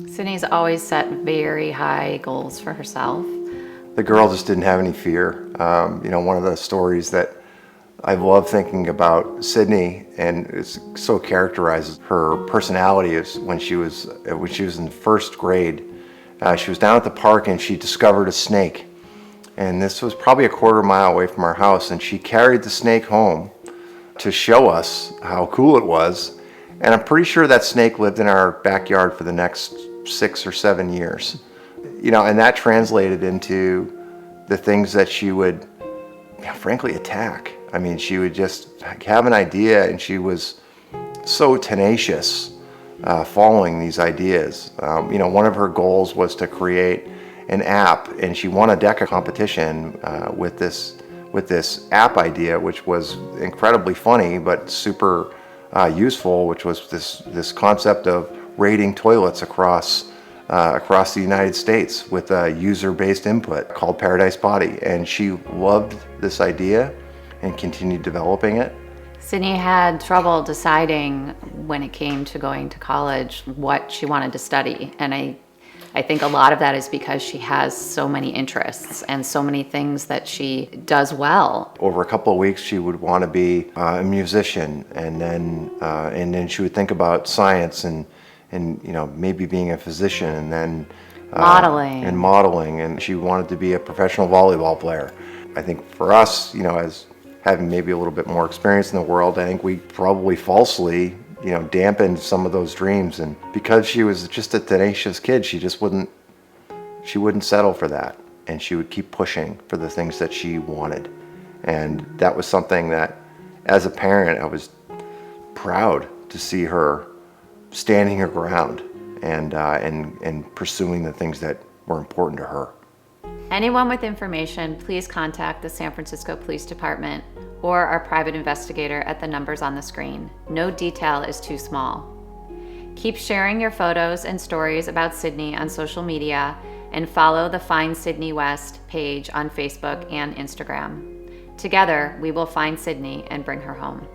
Sydney's always set very high goals for herself. The girl just didn't have any fear. One of the stories that I love thinking about Sydney, and it so characterizes her personality, is when she was in first grade. She was down at the park and she discovered a snake. And this was probably a quarter mile away from our house, and she carried the snake home to show us how cool it was. And I'm pretty sure that snake lived in our backyard for the next 6 or 7 years. And that translated into the things that she would, frankly, attack. I mean, she would just have an idea, and she was so tenacious following these ideas. One of her goals was to create an app, and she won a DECA competition with this app idea, which was incredibly funny but super useful, which was this concept of rating toilets across the United States with a user-based input called Paradise Potty. And she loved this idea and continued developing it. Sydney had trouble deciding when it came to going to college what she wanted to study. And I think a lot of that is because she has so many interests and so many things that she does well. Over a couple of weeks, she would want to be a musician, and then she would think about science and maybe being a physician, and then modeling, and she wanted to be a professional volleyball player. I think for us, as having maybe a little bit more experience in the world, I think we probably falsely dampened some of those dreams. And because she was just a tenacious kid, she wouldn't settle for that, and she would keep pushing for the things that she wanted. And that was something that, as a parent, I was proud to see her standing her ground and pursuing the things that were important to her. Anyone with information, please contact the San Francisco Police Department or our private investigator at the numbers on the screen. No detail is too small. Keep sharing your photos and stories about Sydney on social media, and follow the Find Sydney West page on Facebook and Instagram. Together, we will find Sydney and bring her home.